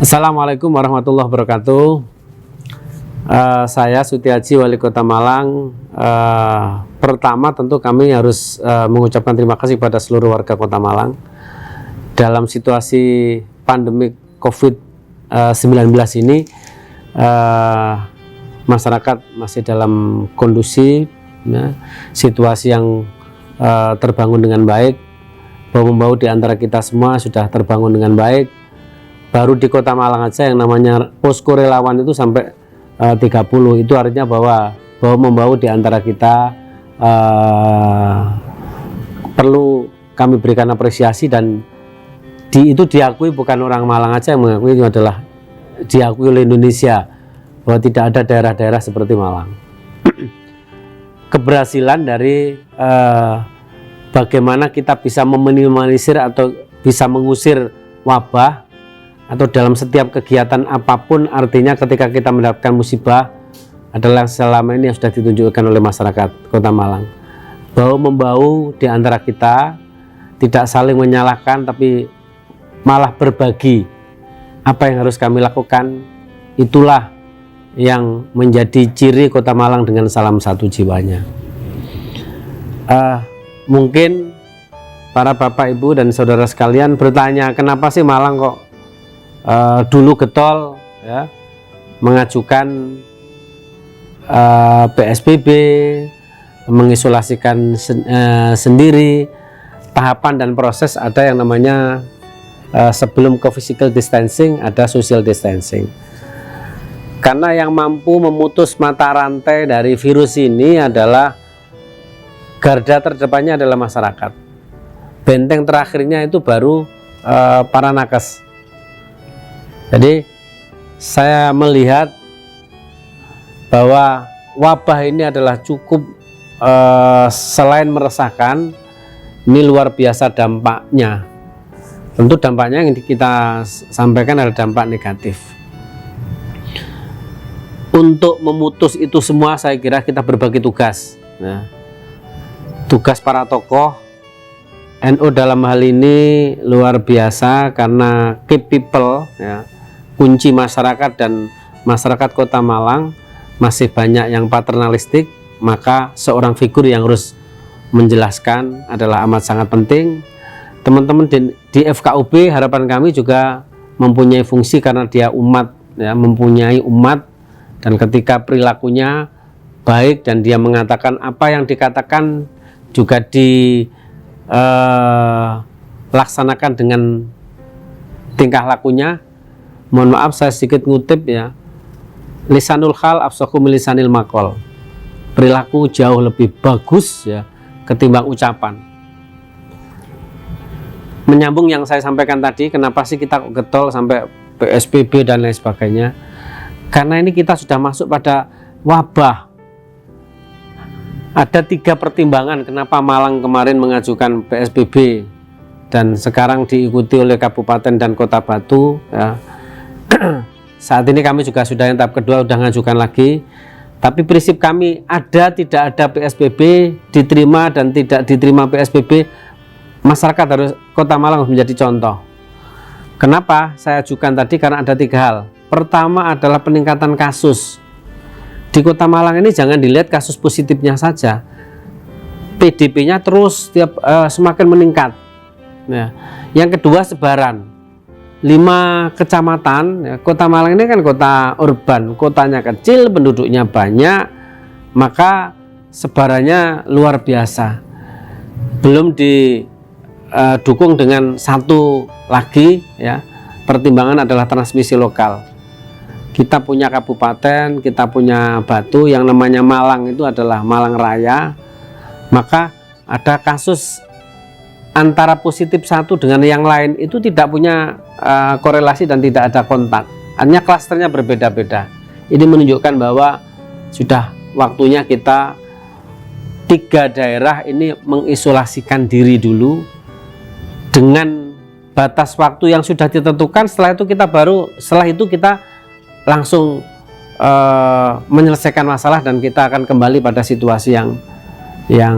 Assalamualaikum warahmatullahi wabarakatuh. Saya Sutiaji, Wali Kota Malang. Pertama tentu kami harus mengucapkan terima kasih pada seluruh warga Kota Malang. Dalam situasi pandemi COVID-19 ini, masyarakat masih dalam kondusif, ya, situasi yang terbangun dengan baik. Bau-bau di antara kita semua sudah terbangun dengan baik. Baru di Kota Malang aja yang namanya posko relawan itu sampai 30. Itu artinya bahwa bau-bau di antara kita perlu kami berikan apresiasi, dan itu diakui, bukan orang Malang aja yang mengakui, itu adalah diakui oleh Indonesia bahwa tidak ada daerah-daerah seperti Malang. Keberhasilan dari bagaimana kita bisa meminimalisir atau bisa mengusir wabah, atau dalam setiap kegiatan apapun, artinya ketika kita mendapatkan musibah adalah selama ini yang sudah ditunjukkan oleh masyarakat Kota Malang. Bau-membau di antara kita, tidak saling menyalahkan tapi malah berbagi apa yang harus kami lakukan. Itulah yang menjadi ciri Kota Malang dengan salam satu jiwanya. Mungkin para bapak, ibu, dan saudara sekalian bertanya, kenapa sih Malang kok dulu getol, ya, mengajukan PSBB, mengisolasikan sendiri. Tahapan dan proses ada yang namanya sebelum ke physical distancing ada social distancing. Karena yang mampu memutus mata rantai dari virus ini adalah garda terdepannya adalah masyarakat. Benteng terakhirnya itu baru para nakes. Jadi saya melihat bahwa wabah ini adalah cukup selain meresahkan, ini luar biasa dampaknya. Tentu dampaknya yang kita sampaikan adalah dampak negatif. Untuk memutus itu semua saya kira kita berbagi tugas. Nah, tugas para tokoh NU dalam hal ini luar biasa, karena key people, ya, kunci masyarakat, dan masyarakat Kota Malang masih banyak yang paternalistik, maka seorang figur yang harus menjelaskan adalah amat sangat penting. Teman-teman di FKUB, harapan kami juga mempunyai fungsi karena dia umat, ya, mempunyai umat, dan ketika perilakunya baik dan dia mengatakan apa yang dikatakan juga dilaksanakan dengan tingkah lakunya. Mohon maaf saya sedikit ngutip, ya, lisanul hal afsahu min lisanil maqal. Perilaku jauh lebih bagus, ya, ketimbang ucapan. Menyambung yang saya sampaikan tadi, kenapa sih kita getol sampai PSBB dan lain sebagainya? Karena ini kita sudah masuk pada wabah. Ada 3 pertimbangan kenapa Malang kemarin mengajukan PSBB dan sekarang diikuti oleh Kabupaten dan Kota Batu, ya. Saat ini kami juga sudah yang tahap kedua, sudah mengajukan lagi. Tapi prinsip kami, ada tidak ada PSBB, diterima dan tidak diterima PSBB, masyarakat harus, Kota Malang harus menjadi contoh. Kenapa saya ajukan tadi? Karena ada 3 hal. Pertama adalah peningkatan kasus. Di Kota Malang ini jangan dilihat kasus positifnya saja, PDP-nya terus semakin meningkat. Nah, yang kedua sebaran. 5 kecamatan, ya, Kota Malang ini kan kota urban, kotanya kecil, penduduknya banyak, maka sebarannya luar biasa. Belum didukung dengan satu lagi, ya, pertimbangan adalah transmisi lokal. Kita punya kabupaten, kita punya Batu, yang namanya Malang itu adalah Malang Raya, maka ada kasus antara positif satu dengan yang lain itu tidak punya korelasi dan tidak ada kontak, hanya klasternya berbeda-beda. Ini menunjukkan bahwa sudah waktunya kita 3 daerah ini mengisolasikan diri dulu dengan batas waktu yang sudah ditentukan. Setelah itu kita langsung menyelesaikan masalah, dan kita akan kembali pada situasi yang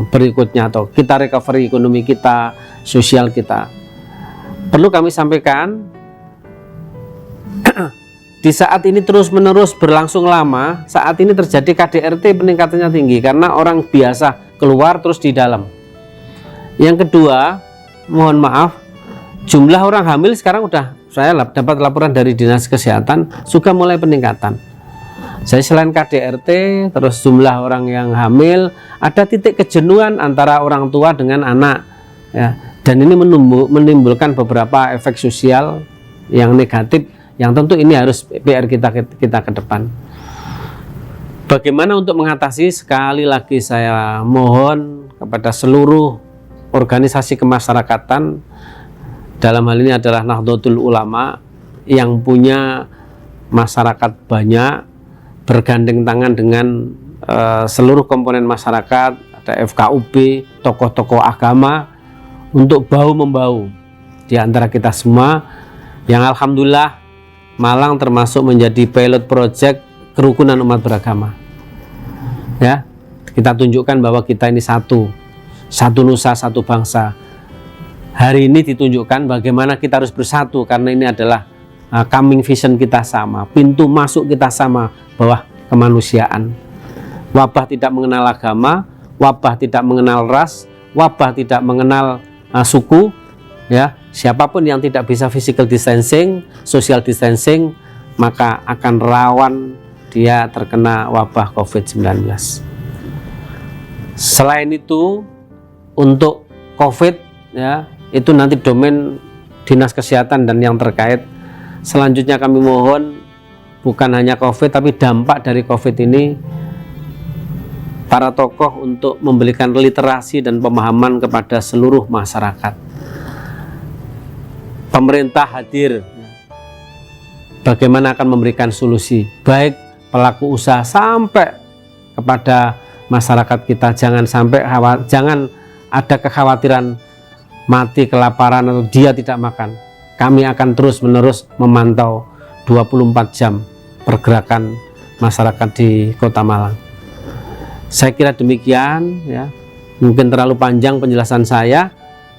berikutnya, atau kita recovery ekonomi kita, sosial kita. Perlu kami sampaikan, di saat ini terus-menerus berlangsung lama, saat ini terjadi KDRT peningkatannya tinggi karena orang biasa keluar terus di dalam. Yang kedua, mohon maaf, jumlah orang hamil sekarang udah saya dapat laporan dari Dinas Kesehatan sudah mulai peningkatan. Jadi selain KDRT, terus jumlah orang yang hamil, ada titik kejenuhan antara orang tua dengan anak, ya. Dan ini menimbulkan beberapa efek sosial yang negatif, yang tentu ini harus PR kita ke depan. Bagaimana untuk mengatasi? Sekali lagi saya mohon kepada seluruh organisasi kemasyarakatan, dalam hal ini adalah Nahdlatul Ulama yang punya masyarakat banyak, bergandeng tangan dengan seluruh komponen masyarakat, ada FKUB, tokoh-tokoh agama, untuk bahu-membahu di antara kita semua, yang alhamdulillah Malang termasuk menjadi pilot project kerukunan umat beragama. Ya, kita tunjukkan bahwa kita ini satu nusa, satu bangsa. Hari ini ditunjukkan bagaimana kita harus bersatu, karena ini adalah coming vision kita sama, pintu masuk kita sama, bahwa kemanusiaan. Wabah tidak mengenal agama, wabah tidak mengenal ras, wabah tidak mengenal suku, ya. Siapapun yang tidak bisa physical distancing, social distancing, maka akan rawan dia terkena wabah COVID-19. Selain itu, untuk COVID, ya, itu nanti domain Dinas Kesehatan dan yang terkait. Selanjutnya kami mohon, bukan hanya COVID, tapi dampak dari COVID ini, para tokoh untuk memberikan literasi dan pemahaman kepada seluruh masyarakat. Pemerintah hadir, bagaimana akan memberikan solusi, baik pelaku usaha sampai kepada masyarakat kita. Jangan sampai jangan ada kekhawatiran mati kelaparan atau dia tidak makan. Kami akan terus-menerus memantau 24 jam pergerakan masyarakat di Kota Malang. Saya kira demikian, ya. Mungkin terlalu panjang penjelasan saya,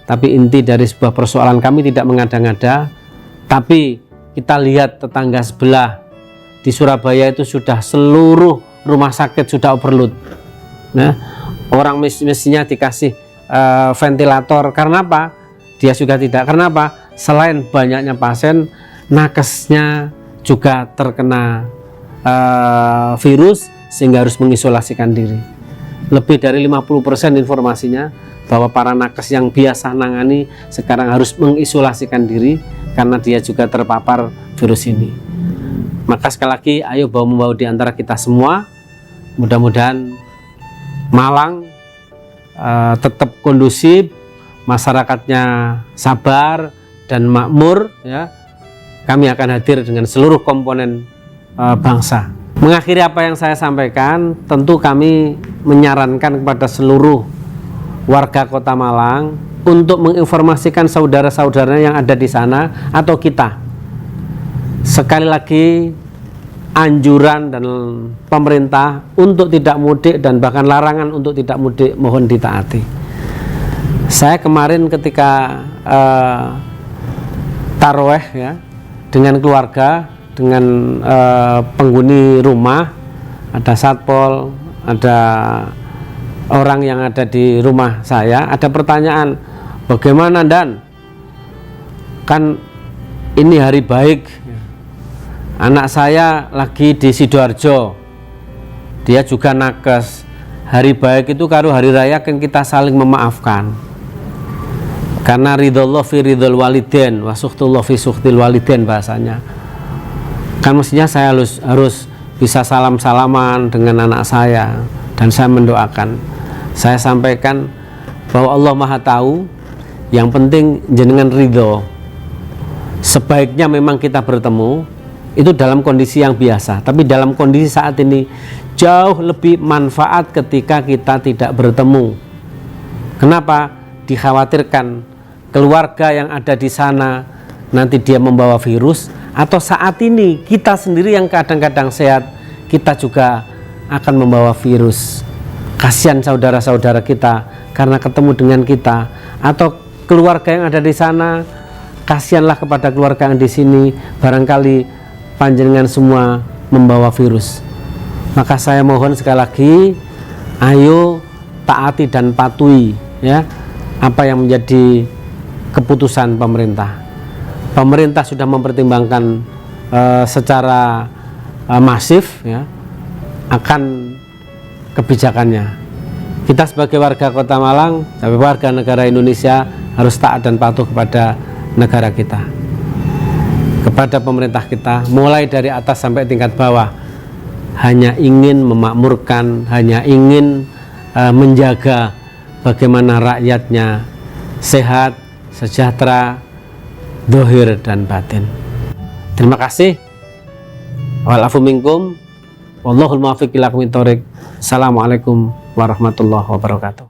tapi inti dari sebuah persoalan kami tidak mengada-ngada. Tapi kita lihat tetangga sebelah di Surabaya itu sudah seluruh rumah sakit sudah overload. Nah, orang mestinya dikasih ventilator. Karena apa? Dia juga tidak. Karena apa? Selain banyaknya pasien, nakesnya juga terkena virus, sehingga harus mengisolasikan diri. Lebih dari 50% informasinya bahwa para nakes yang biasa nangani sekarang harus mengisolasikan diri karena dia juga terpapar virus ini. Maka sekali lagi, ayo bahu-membahu di antara kita semua. Mudah-mudahan Malang tetap kondusif, masyarakatnya sabar dan makmur, ya. Kami akan hadir dengan seluruh komponen bangsa. Mengakhiri apa yang saya sampaikan, tentu kami menyarankan kepada seluruh warga Kota Malang untuk menginformasikan saudara-saudaranya yang ada di sana atau kita. Sekali lagi, anjuran dan pemerintah untuk tidak mudik dan bahkan larangan untuk tidak mudik mohon ditaati. Saya kemarin ketika taraweh, ya, dengan keluarga, dengan penghuni rumah, ada satpol, ada orang yang ada di rumah saya, ada pertanyaan, bagaimana Dan? Kan ini hari baik, anak saya lagi di Sidoarjo, dia juga nakes. Hari baik itu karo hari raya kan kita saling memaafkan. Karena ridhollah fi ridhol waliden, wa suhtullah fi suhtil waliden bahasanya. Kan mestinya saya harus bisa salam-salaman dengan anak saya, dan saya mendoakan. Saya sampaikan bahwa Allah Maha Tahu, yang penting jenengan ridho. Sebaiknya memang kita bertemu itu dalam kondisi yang biasa, tapi dalam kondisi saat ini jauh lebih manfaat ketika kita tidak bertemu. Kenapa? Dikhawatirkan keluarga yang ada di sana nanti dia membawa virus, atau saat ini kita sendiri yang kadang-kadang sehat, kita juga akan membawa virus. Kasihan saudara-saudara kita karena ketemu dengan kita, atau keluarga yang ada di sana, kasihanlah kepada keluarga yang di sini, barangkali panjenengan semua membawa virus. Maka saya mohon sekali lagi, ayo taati dan patuhi ya apa yang menjadi keputusan pemerintah. Pemerintah sudah mempertimbangkan secara masif ya akan kebijakannya. Kita sebagai warga Kota Malang, sebagai warga negara Indonesia harus taat dan patuh kepada negara kita, kepada pemerintah kita, mulai dari atas sampai tingkat bawah. Hanya ingin memakmurkan, hanya ingin menjaga bagaimana rakyatnya sehat, sejahtera, zahir dan batin. Terima kasih. Wa'alafu minkum. Wallahul muwaffiq ila aqwamit thoriq. Assalamualaikum warahmatullahi wabarakatuh.